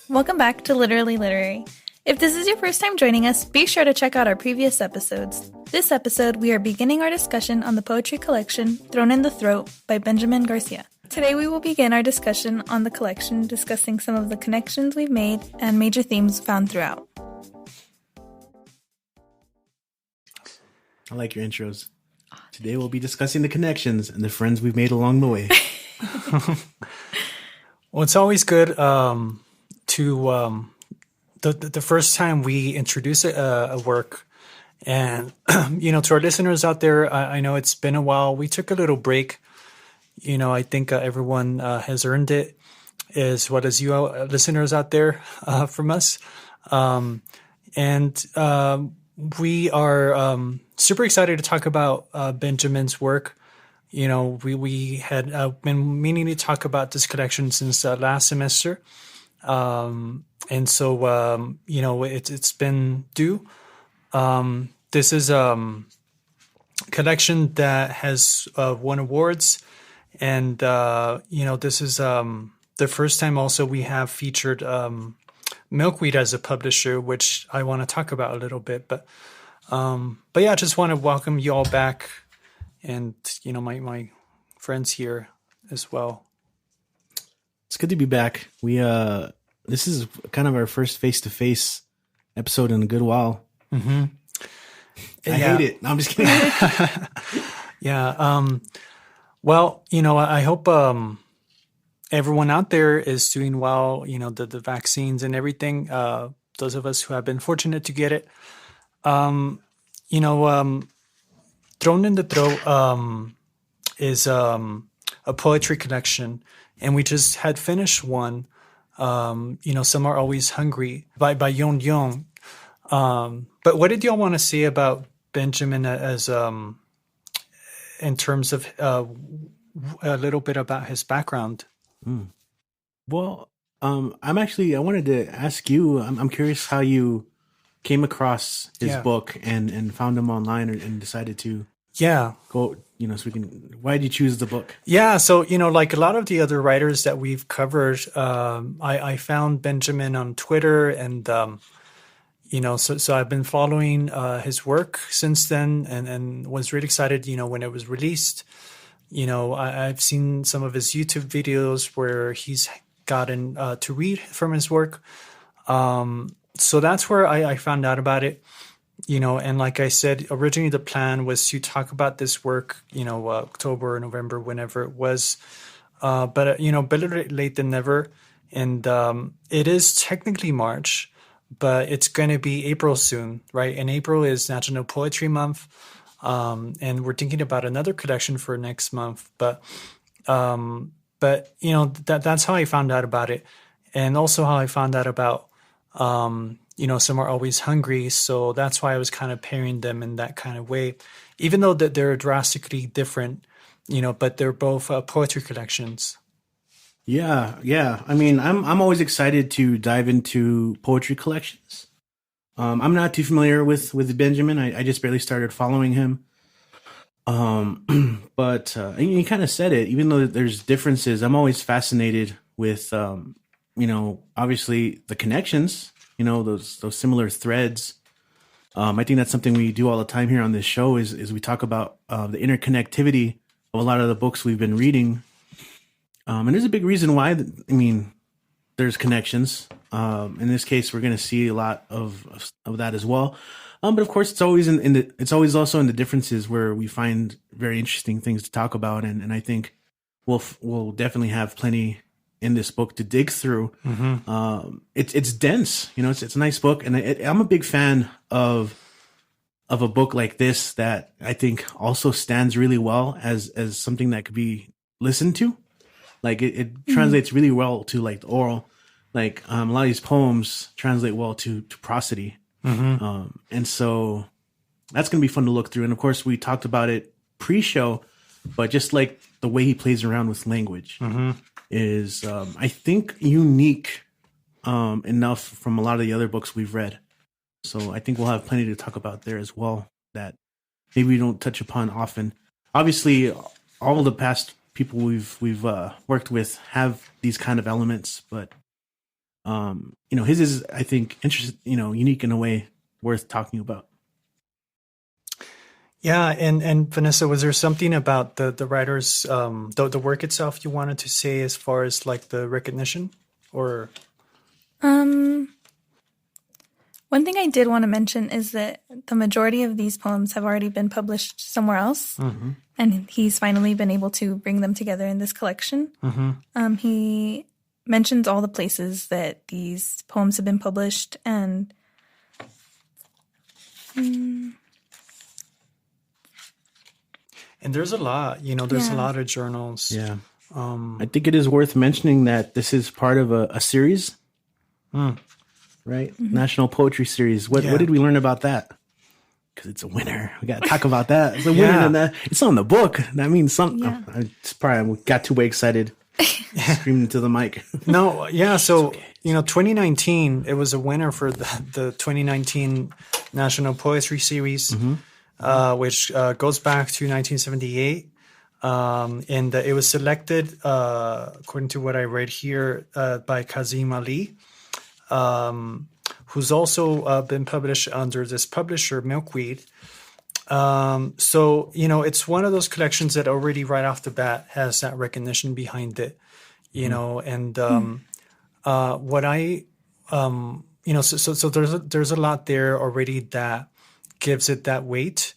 Welcome back to Literally Literary. If this is your first time joining us, be sure to check out our previous episodes. This episode, we are beginning our discussion on the poetry collection Thrown in the Throat by Benjamin Garcia. Today we will begin our discussion on the collection, discussing some of the connections we've made and major themes found throughout. I like your intros. Today we'll be discussing the connections and the friends we've made along the way. Well, it's always good to the first time we introduce a work, and to our listeners out there, I know it's been a while. We took a little break. I think everyone has earned it, as well as you listeners out there from us, and we are super excited to talk about Benjamin's work. We had been meaning to talk about this collection since last semester. And so, it's been due. This is a collection that has won awards. And, this is the first time also we have featured Milkweed as a publisher, which I want to talk about a little bit. But yeah, I just want to welcome you all back. And, my friends here as well. It's good to be back. This is kind of our first face-to-face episode in a good while. Mm-hmm. I hate it. No, I'm just kidding. Yeah. Well, I hope everyone out there is doing well, the vaccines and everything. Those of us who have been fortunate to get it. Thrown in the Throat is a poetry collection, and we just had finished one. Some Are Always Hungry by Yon Yon. But what did y'all want to say about Benjamin as in terms of a little bit about his background? Well, I wanted to ask you. I'm curious how you came across his book and found him online and decided to go, why did you choose the book? Yeah. So, like a lot of the other writers that we've covered, I found Benjamin on Twitter and, so I've been following his work since then and was really excited, when it was released. I've seen some of his YouTube videos where he's gotten to read from his work. So that's where I found out about it, and like I said, originally the plan was to talk about this work, October, November, whenever it was, but better late than never. And it is technically March, but it's going to be April soon, right? And April is National Poetry Month, and we're thinking about another collection for next month. But that's how I found out about it, and also how I found out about Some Are Always Hungry. So that's why I was kind of pairing them in that kind of way, even though that they're drastically different, but they're both poetry collections. Yeah. I mean, I'm always excited to dive into poetry collections. I'm not too familiar with Benjamin. I just barely started following him. But you kind of said it, even though there's differences, I'm always fascinated with, obviously the connections, those similar threads. I think that's something we do all the time here on this show is we talk about the interconnectivity of a lot of the books we've been reading. And there's a big reason why, there's connections. In this case, we're going to see a lot of that as well. But of course, it's always it's always also in the differences where we find very interesting things to talk about. And I think we'll definitely have plenty in this book to dig through. Mm-hmm. It's dense, it's a nice book. And I'm a big fan of a book like this that I think also stands really well as something that could be listened to. Like it translates really well to like the oral, like a lot of these poems translate well to prosody. Mm-hmm. And so that's going to be fun to look through. And of course we talked about it pre-show, but just like the way he plays around with language is, I think, unique enough from a lot of the other books we've read. So I think we'll have plenty to talk about there as well that maybe we don't touch upon often. Obviously, all of the past people we've worked with have these kind of elements, but his is, I think, interesting, unique in a way, worth talking about. Yeah, and Vanessa, was there something about the writers, the work itself you wanted to say as far as like the recognition, or? One thing I did want to mention is that the majority of these poems have already been published somewhere else, and he's finally been able to bring them together in this collection. He mentions all the places that these poems have been published, and there's a lot, there's a lot of journals. Yeah. I think it is worth mentioning that this is part of a series, right? National Poetry Series. What did we learn about that? Because it's a winner. We got to talk about that. It's a winner, and it's on the book. That means something. Yeah. I got too excited, screaming into the mic. No, yeah. So, 2019, it was a winner for the 2019 National Poetry Series, which goes back to 1978. And it was selected, according to what I read here, by Kazim Ali, who's also been published under this publisher, Milkweed. So, it's one of those collections that already right off the bat has that recognition behind it, and what I, so there's a lot there already that gives it that weight.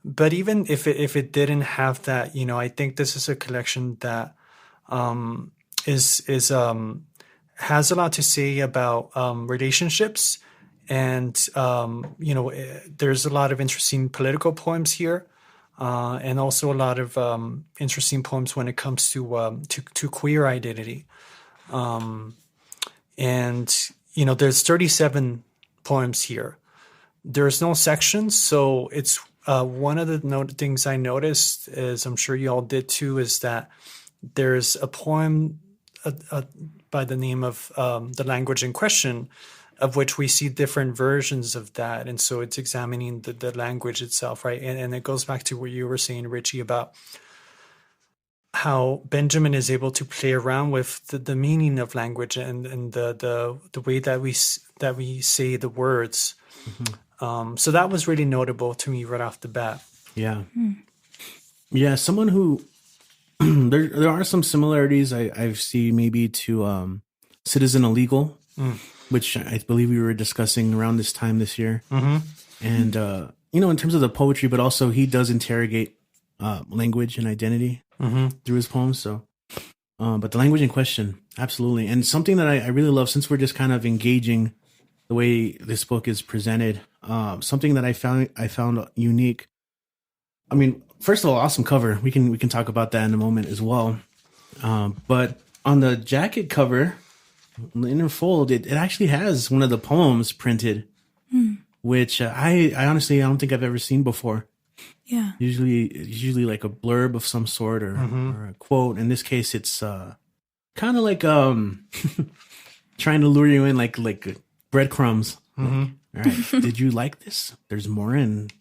But even if it didn't have that, I think this is a collection that has a lot to say about relationships, and there's a lot of interesting political poems here, and also a lot of interesting poems when it comes to queer identity. And there's 37 poems here. There's no sections, so it's one of the things I noticed, is I'm sure you all did too, is that there's a poem by the name of The Language in Question, of which we see different versions of that. And so it's examining the language itself, right? And it goes back to what you were saying, Richie, about how Benjamin is able to play around with the meaning of language and the way that we say the words. So that was really notable to me right off the bat. Yeah. Yeah. Someone who, there are some similarities I see maybe to Citizen Illegal, which I believe we were discussing around this time this year. And, in terms of the poetry, but also he does interrogate language and identity through his poems. So, but The Language in Question, absolutely. And something that I really love, since we're just kind of engaging the way this book is presented, something that I found unique. I mean, first of all, awesome cover. We can talk about that in a moment as well. But on the jacket cover, the inner fold, it actually has one of the poems printed, which I honestly, I don't think I've ever seen before. Yeah. Usually like a blurb of some sort or a quote. In this case, it's kind of like trying to lure you in like breadcrumbs. All right, did you like this? There's more, and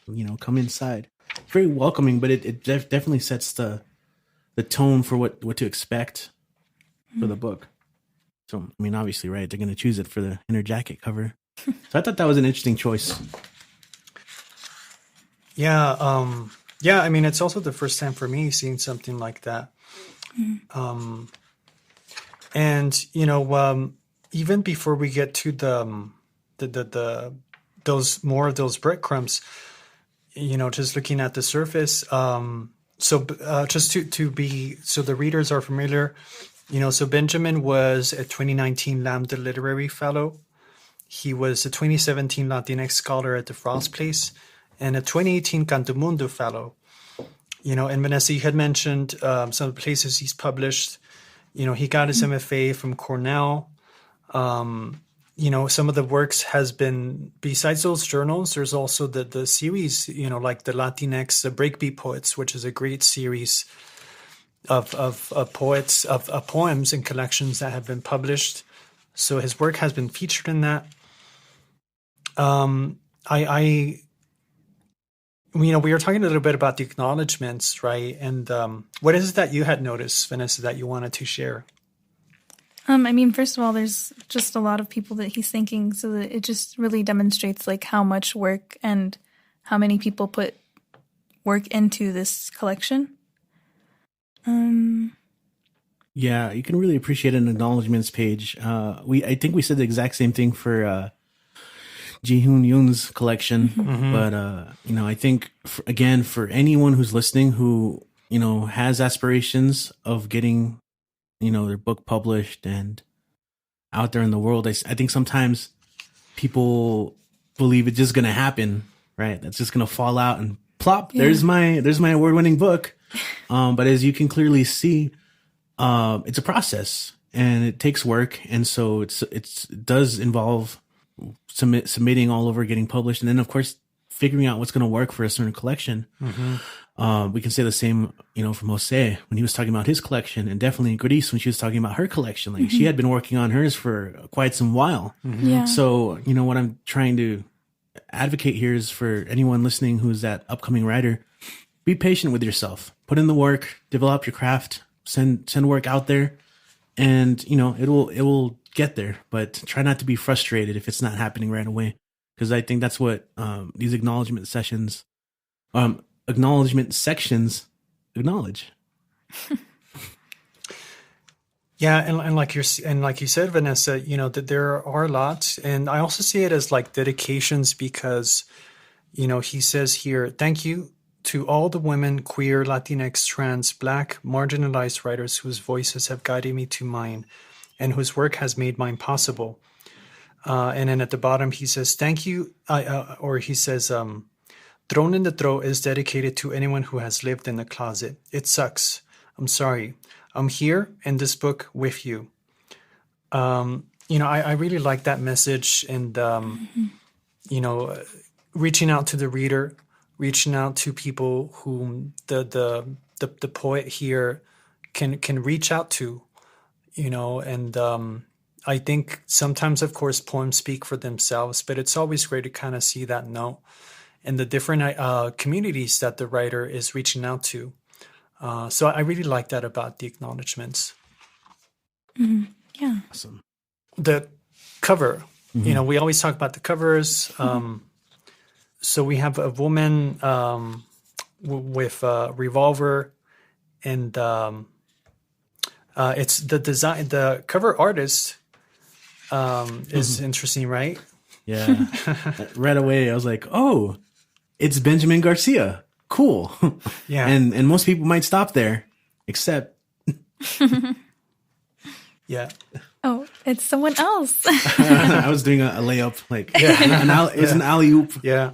come inside. Very welcoming, but it definitely sets the tone for what to expect for the book. So, I mean, obviously, right, they're going to choose it for the inner jacket cover. So I thought that was an interesting choice. Yeah. I mean, it's also the first time for me seeing something like that. And, even before we get to those more of those breadcrumbs, just looking at the surface. Just to be, so the readers are familiar, so Benjamin was a 2019 Lambda Literary Fellow. He was a 2017 Latinx Scholar at the Frost Place and a 2018 Cantomundo Fellow. And Vanessa, you had mentioned some of the places he's published. He got his MFA from Cornell. Some of the works has been, besides those journals, there's also the series, like the Latinx, the Breakbeat Poets, which is a great series of poets, of poems and collections that have been published. So his work has been featured in that. we were talking a little bit about the acknowledgments, right? And what is it that you had noticed, Vanessa, that you wanted to share? I mean, first of all, there's just a lot of people that he's thanking, so that it just really demonstrates like how much work and how many people put work into this collection. Yeah, you can really appreciate an acknowledgments page. I think we said the exact same thing for Ji-Hoon Yoon's collection, but I think for anyone who's listening who has aspirations of getting their book published and out there in the world, I think sometimes people believe it's just gonna happen, right? That's just gonna fall out and plop. Yeah. There's my award-winning book. But as you can clearly see, it's a process and it takes work, and so it does involve submitting all over, getting published, and then of course figuring out what's going to work for a certain collection. We can say the same, from Jose when he was talking about his collection, and definitely Grace when she was talking about her collection. Like she had been working on hers for quite some while. Yeah. So what I'm trying to advocate here is for anyone listening who's that upcoming writer, be patient with yourself, put in the work, develop your craft, send work out there, and it will get there. But try not to be frustrated if it's not happening right away, because I think that's what these acknowledgement sections acknowledge. Yeah, and like you said, Vanessa, that there are lots, and I also see it as like dedications, because he says here, thank you to all the women, queer, Latinx, trans, Black, marginalized writers whose voices have guided me to mine and whose work has made mine possible. And then at the bottom, he says, thank you, he says, Thrown in the Throat is dedicated to anyone who has lived in the closet. It sucks. I'm sorry. I'm here in this book with you. I really like that message, and, reaching out to the reader, reaching out to people whom the poet here can reach out to, and I think sometimes, of course, poems speak for themselves, but it's always great to kind of see that note and the different communities that the writer is reaching out to. So I really like that about the acknowledgements. Yeah. Awesome. The cover, we always talk about the covers. So we have a woman with a revolver, and it's the design. The cover artist is interesting, right? Yeah. Right away, I was like, "Oh, it's Benjamin Garcia. Cool." Yeah. And most people might stop there, except. Yeah. Oh, it's someone else. I was doing a layup, like it's an alley oop. Yeah.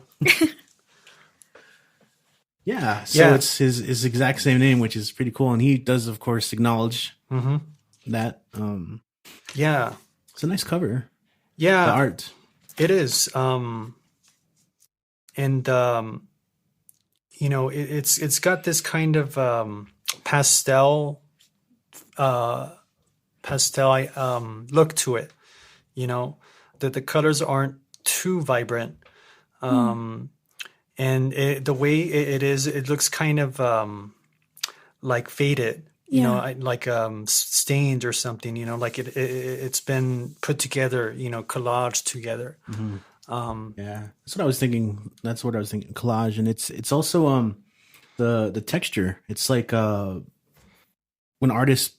Yeah. So it's his exact same name, which is pretty cool, and he does, of course, acknowledge that. Yeah. It's a nice cover. Yeah. The art. It is. It's got this kind of pastel look to it. That the colors aren't too vibrant, and the way it is, it looks kind of like faded. Like stained or something. Like it's been put together. Collaged together. Yeah, that's what I was thinking. Collage, and it's also the texture. It's like when artists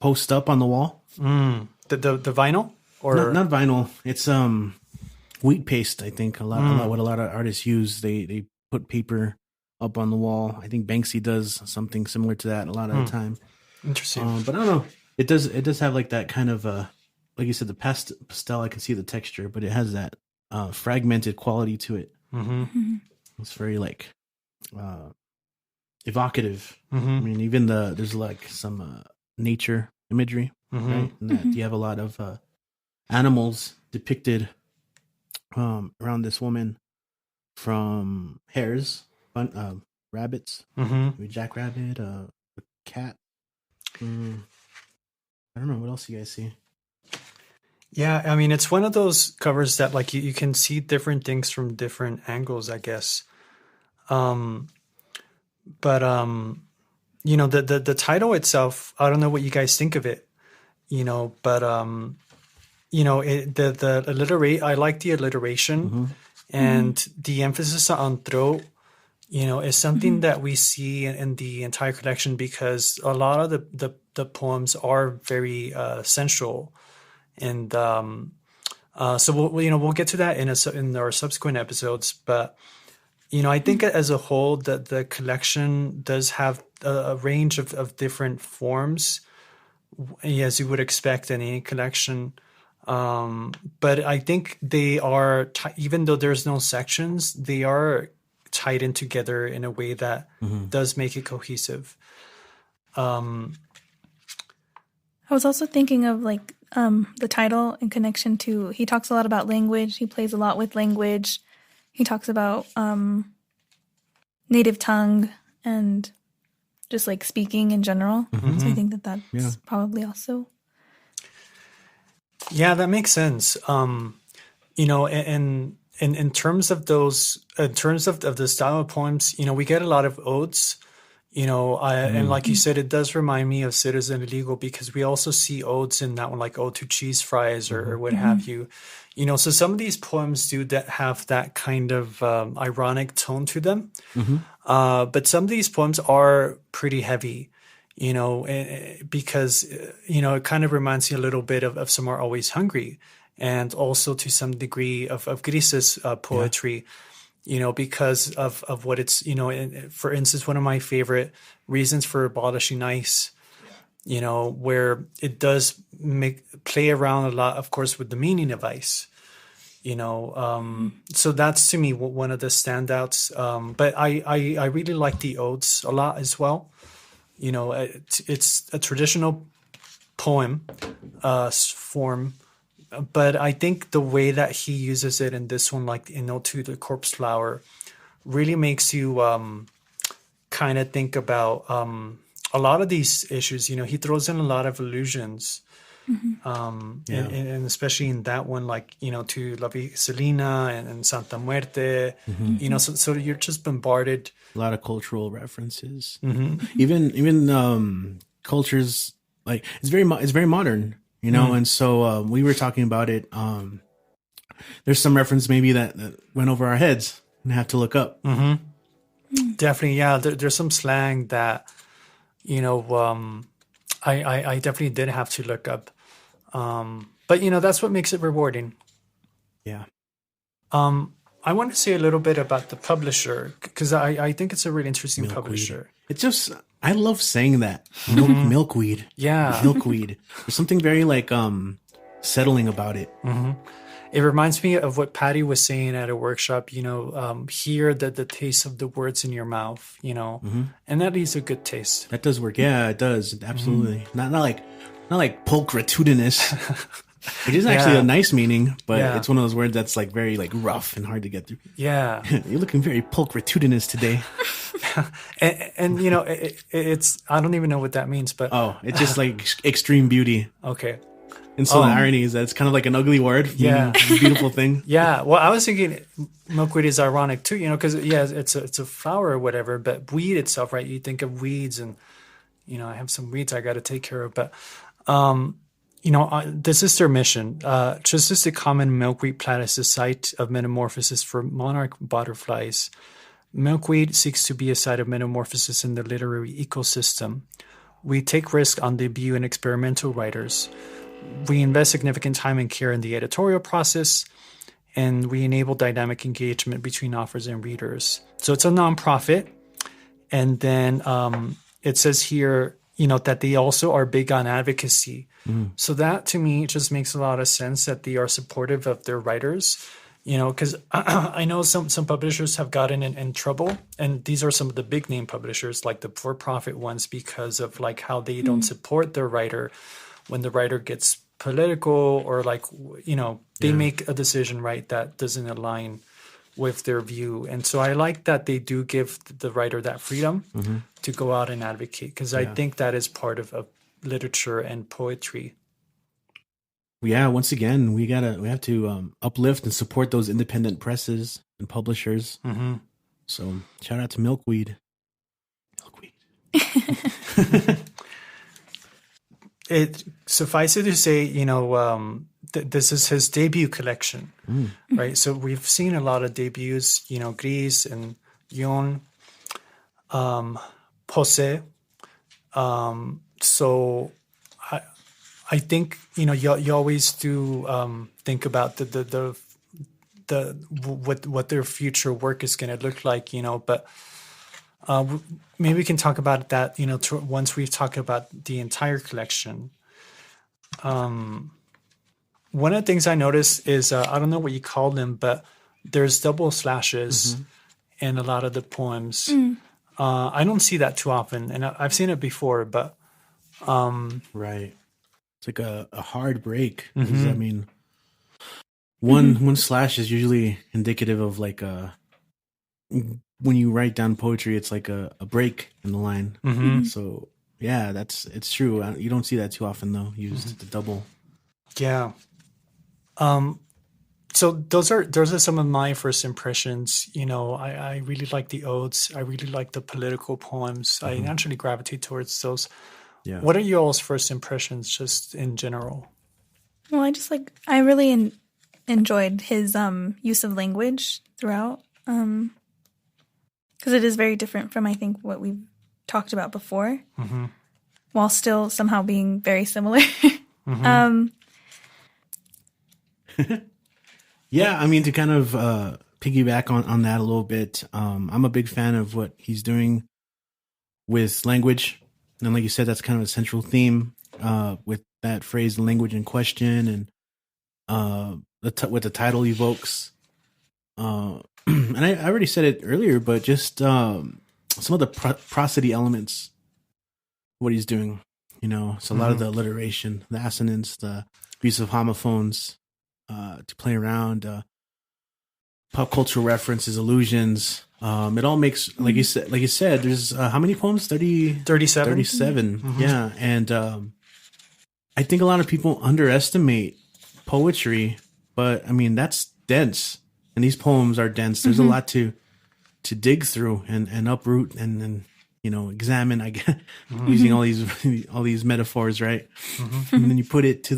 post up on the wall. The vinyl, or not vinyl. It's wheat paste. I think a lot what a lot of artists use. They put paper up on the wall. I think Banksy does something similar to that a lot of the time. Interesting. But I don't know. It does have like that kind of like you said, the pastel. I can see the texture, but it has that fragmented quality to it. It's very like evocative. I mean, even there's like some nature imagery, right? And that you have a lot of animals depicted around this woman, from hares, rabbits, maybe jackrabbit, a cat. I don't know, what else you guys see? Yeah, I mean, it's one of those covers that like you can see different things from different angles, I guess. But the title itself, I don't know what you guys think of it, but I like the alliteration and the emphasis on throat, is something that we see in the entire collection, because a lot of the poems are very sensual, and so we'll get to that in our subsequent episodes. But I think as a whole that the collection does have a range of different forms, as you would expect in any collection. But I think they are, even though there's no sections, they are tied in together in a way that does make it cohesive. I was also thinking of the title in connection to, he talks a lot about language. He plays a lot with language. He talks about native tongue and just like speaking in general. So I think that's probably also. Yeah, that makes sense. In terms of those, in terms of the style of poems, we get a lot of odes. And like you said, it does remind me of Citizen Illegal, because we also see odes in that one, like Ode to Cheese Fries or what have you. So some of these poems do have that kind of ironic tone to them. But some of these poems are pretty heavy, because, it kind of reminds me a little bit of Some Are Always Hungry, and also to some degree of Grise's poetry. Because of what it's, for instance, one of my favorite Reasons for Abolishing ICE, where it does play around a lot, of course, with the meaning of ICE, so that's to me one of the standouts. But I really like the odes a lot as well. It's a traditional poem form. But I think the way that he uses it in this one, like in Ode to the Corpse Flower, really makes you kind of think about a lot of these issues. He throws in a lot of allusions, and especially in that one, like, to La Vicelina and Santa Muerte, so you're just bombarded. A lot of cultural references. Even cultures, like it's very modern. And so we were talking about it. There's some reference maybe that went over our heads and have to look up. Definitely, yeah. There's some slang that, I definitely did have to look up. But, that's what makes it rewarding. Yeah. I want to say a little bit about the publisher, because I think it's a really interesting Milkweed. publisher. It's just, I love saying that. Milkweed. Yeah. Milkweed. There's something very settling about it. It reminds me of what Patty was saying at a workshop, hear the taste of the words in your mouth, and that leaves a good taste. That does work. Yeah, it does. Absolutely. Not like pulchritudinous. It is actually a nice meaning, but it's one of those words that's very rough and hard to get through. Yeah. You're looking very pulchritudinous today. and it's, I don't even know what that means, but. Oh, it's just extreme beauty. Okay. And so the irony is that it's kind of like an ugly word. Yeah. Beautiful thing. Yeah. Well, I was thinking milkweed is ironic too, because it's a flower or whatever, but weed itself, right? You think of weeds and, I have some weeds I got to take care of, but, this is their mission. Just as the common milkweed plant is the site of metamorphosis for monarch butterflies, milkweed seeks to be a site of metamorphosis in the literary ecosystem. We take risks on debut and experimental writers. We invest significant time and care in the editorial process, and we enable dynamic engagement between authors and readers. So it's a nonprofit. And then it says here, that they also are big on advocacy. So that to me just makes a lot of sense, that they are supportive of their writers, because I know some publishers have gotten in trouble, and these are some of the big name publishers, like the for-profit ones, because of how they don't support their writer when the writer gets political, or they make a decision, right, that doesn't align with their view. And so I like that they do give the writer that freedom to go out and advocate, because I think that is part of literature and poetry. Yeah, once again, we have to uplift and support those independent presses and publishers. So shout out to Milkweed. Milkweed. It suffices to say, this is his debut collection, right? So we've seen a lot of debuts, Gris and Yon, Pose. So I think you always do think about the what their future work is going to look like, but maybe we can talk about that, once we've talked about the entire collection. One of the things I noticed is I don't know what you call them, but there's double slashes in a lot of the poems. I don't see that too often, and I've seen it before, but right. It's like a hard break. I mean, one slash is usually indicative of like when you write down poetry, it's like a break in the line. So yeah, it's true. You don't see that too often though. Used the double. Yeah. So those are some of my first impressions. I really like the odes. I really like the political poems. I naturally gravitate towards those. Yeah. What are y'all's first impressions, just in general? Well, I really enjoyed his use of language throughout, because it is very different from, I think, what we've talked about before, while still somehow being very similar. Yeah, I mean, to kind of piggyback on that a little bit, I'm a big fan of what he's doing with language. And like you said, that's kind of a central theme with that phrase, the language in question, and what the title evokes. And I already said it earlier, but just some of the prosody elements, what he's doing, so a lot of the alliteration, the assonance, the use of homophones to play around, pop cultural references, allusions. It all makes, like you said, there's how many poems? 37. 37. Yeah. And I think a lot of people underestimate poetry, but I mean, that's dense. And these poems are dense. There's a lot to dig through and uproot and examine, I guess, using all these metaphors, right? And then you put it to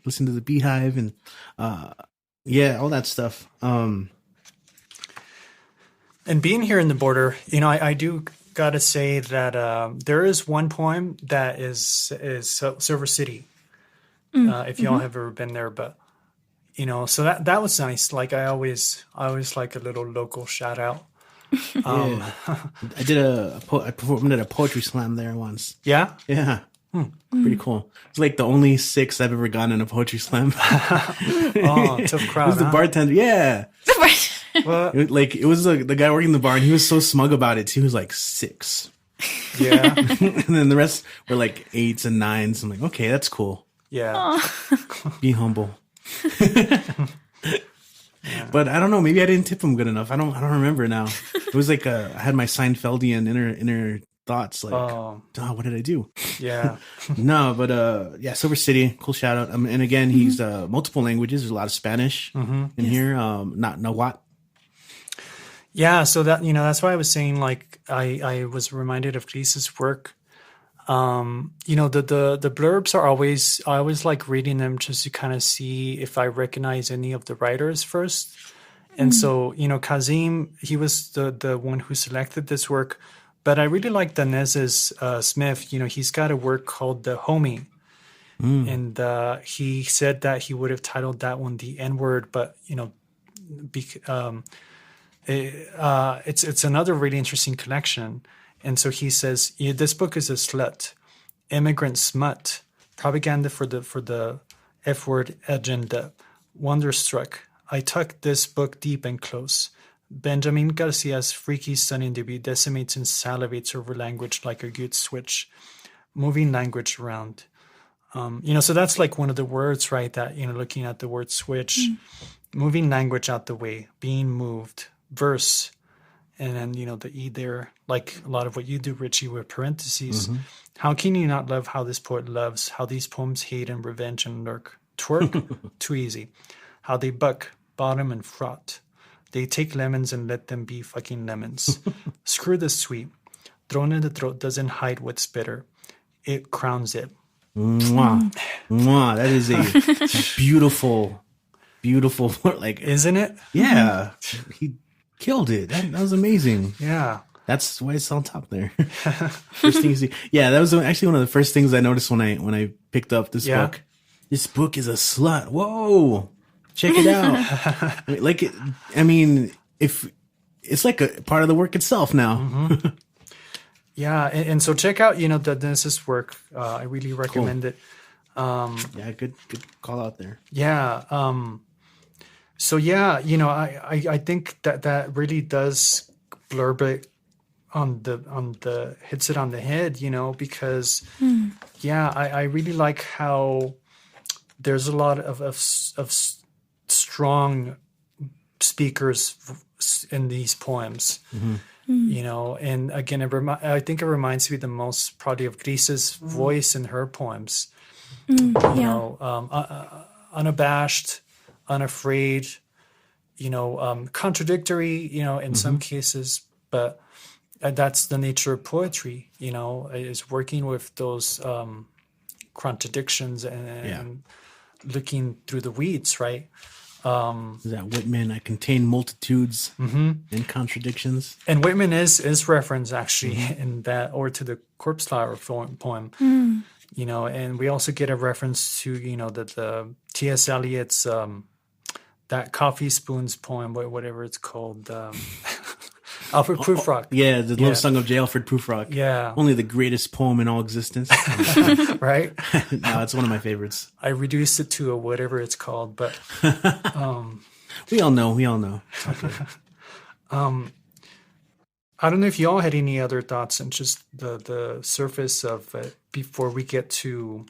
listen to the beehive and all that stuff. And being here in the border, I do gotta say that there is one poem that is Silver City. If y'all have ever been there, but so that was nice. Like I always like a little local shout out. I performed at a poetry slam there once. Yeah? Yeah. Pretty cool. It's like the only 6 I've ever gotten in a poetry slam. Oh, tough crowd. It was the bartender. Yeah. It was the guy working the bar, and he was so smug about it too. He was like 6. Yeah. And then the rest were like 8s and 9s. I'm like, okay, that's cool. Yeah. Be humble. But I don't know. Maybe I didn't tip him good enough. I don't remember now. It was like I had my Seinfeldian inner thoughts. Like, what did I do? Yeah. No, but Silver City, cool shout out. And again, he's multiple languages. There's a lot of Spanish in here. Not Nahuatl. Yeah. So that that's why I was saying, like, I was reminded of Gris's work. The blurbs are I always like reading them just to kind of see if I recognize any of the writers first. And so, Kazim, he was the one who selected this work, but I really like Danez's Smith. He's got a work called The Homie. And he said that he would have titled that one The N-Word, but it's another really interesting collection. And so he says, this book is a slut, immigrant smut, propaganda for the F-word agenda. Wonderstruck, I tucked this book deep and close. Benjamin Garcia's freaky stunning debut decimates and salivates over language like a good switch, moving language around. So that's like one of the words, right? That, looking at the word switch, moving language out the way, being moved, verse. And then, the E there, like a lot of what you do, Richie, with parentheses. How can you not love how this poet loves, how these poems hate and revenge and lurk? Twerk, too easy. How they buck, bottom and fraught. They take lemons and let them be fucking lemons. Screw the sweet. Thrown in the throat doesn't hide what's bitter. It crowns it. Mwah. Mwah. That is a beautiful, beautiful, like, Isn't it? yeah, he killed it. That was amazing. Yeah. That's why it's on top there. First thing you see. Yeah, that was actually one of the first things I noticed when I picked up this book. This book is a slut. Whoa. Check it out. Like, I mean, if it's like a part of the work itself now. Mm-hmm. Yeah. And so check out, the Dennis's work. I really recommend it. Yeah, good call out there. Yeah. So yeah, I think that really does blurb it on the hits it on the head, because yeah, I really like how there's a lot of strong speakers in these poems. And again, I think it reminds me the most probably of Grise's voice in her poems. Unabashed, unafraid, contradictory, in some cases, but that's the nature of poetry, is working with those contradictions and looking through the weeds, right? Is that Whitman? I contain multitudes and contradictions. And Whitman is referenced actually in that Ode to the Corpse Flower poem. And we also get a reference to, the T.S. Eliot's that Coffee Spoons poem, whatever it's called, Alfred Prufrock. Yeah, the Love Song of J. Alfred Prufrock. Yeah. Only the greatest poem in all existence. Right? No, it's one of my favorites. I reduced it to whatever it's called, but we all know. Okay. I don't know if y'all had any other thoughts on just the surface of it before we get to,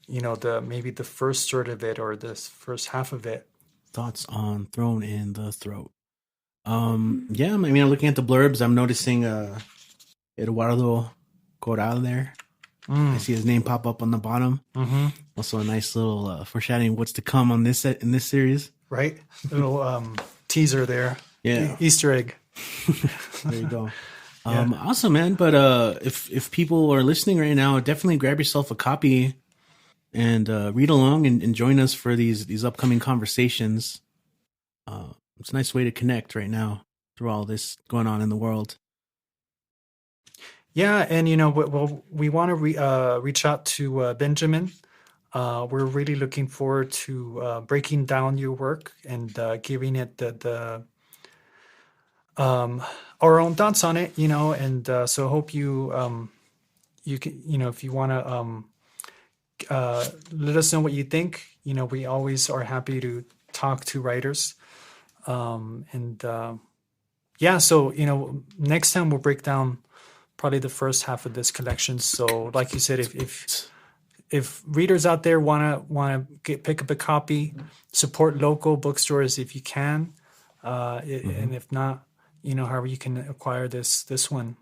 maybe the first third of it or this first half of it. Thoughts on Thrown in the Throat. Yeah, I mean, I'm looking at the blurbs. I'm noticing Eduardo Corral there. I see his name pop up on the bottom. Also a nice little foreshadowing what's to come on this in this series. Right? Little teaser there. Yeah. Easter egg. There you go. Awesome, man. But if people are listening right now, definitely grab yourself a copy and read along and join us for these upcoming conversations. It's a nice way to connect right now through all this going on in the world. Yeah, and we want to reach out to Benjamin. We're really looking forward to breaking down your work and giving it the our own thoughts on it. And so hope you you can if you want to let us know what you think. We always are happy to talk to writers. So next time we'll break down probably the first half of this collection. So like you said, if readers out there want to pick up a copy, support local bookstores if you can, and if not, however you can acquire this one.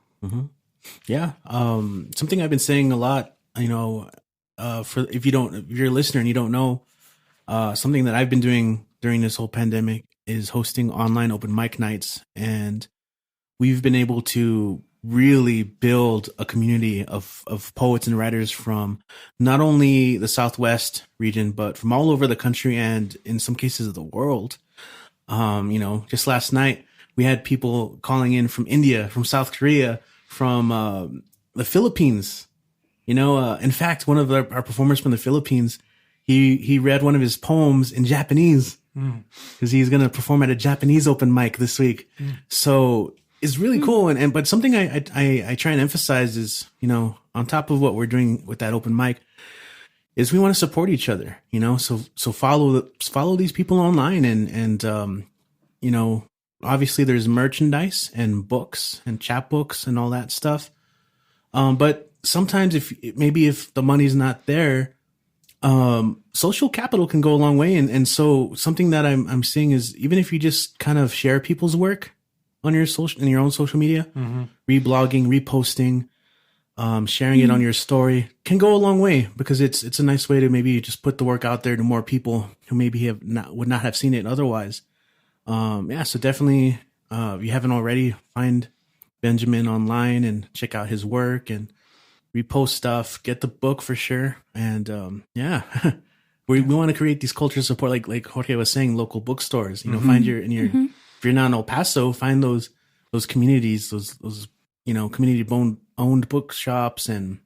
Yeah. Something I've been saying a lot, if you're a listener and you don't know, something that I've been doing during this whole pandemic is hosting online open mic nights. And we've been able to really build a community of poets and writers from not only the Southwest region, but from all over the country and in some cases of the world. Just last night, we had people calling in from India, from South Korea, from the Philippines. In fact, one of our performers from the Philippines, he read one of his poems in Japanese because he's going to perform at a Japanese open mic this week. So it's really cool. But something I try and emphasize is, on top of what we're doing with that open mic, is we want to support each other, so follow these people online and obviously there's merchandise and books and chapbooks and all that stuff. But sometimes if the money's not there, social capital can go a long way. And so something that I'm seeing is even if you just kind of share people's work on your own social media, reblogging, reposting, sharing it on your story can go a long way because it's a nice way to maybe just put the work out there to more people who maybe would not have seen it otherwise. So definitely, if you haven't already, find Benjamin online and check out his work and repost stuff. Get the book for sure. And we want to create these culture support, like Jorge was saying, local bookstores. Find if you're not in El Paso, find those communities, those community owned bookshops and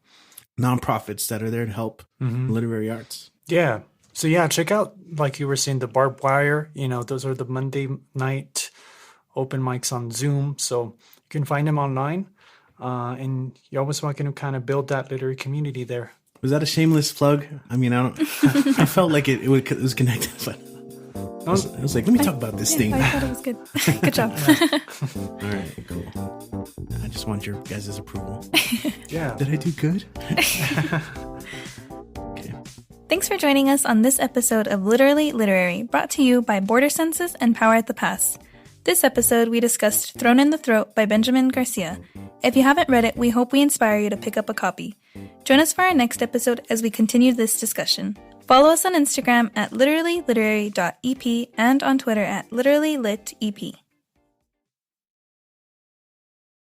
nonprofits that are there to help literary arts. Yeah. So check out, like you were saying, the Barbed Wire. Those are the Monday night open mics on Zoom. So you can find them online. And you always want to kind of build that literary community there. Was that a shameless plug? I mean, I felt like it was connected, but I was like, let me talk about this thing. I thought it was good. Good job. All right, cool. I just want your guys' approval. Yeah. Did I do good? Okay. Thanks for joining us on this episode of Literally Literary, brought to you by Border Census and Power at the Pass. This episode, we discussed Thrown in the Throat by Benjamin Garcia. If you haven't read it, we hope we inspire you to pick up a copy. Join us for our next episode as we continue this discussion. Follow us on Instagram at literallyliterary.ep and on Twitter at literallylit.ep.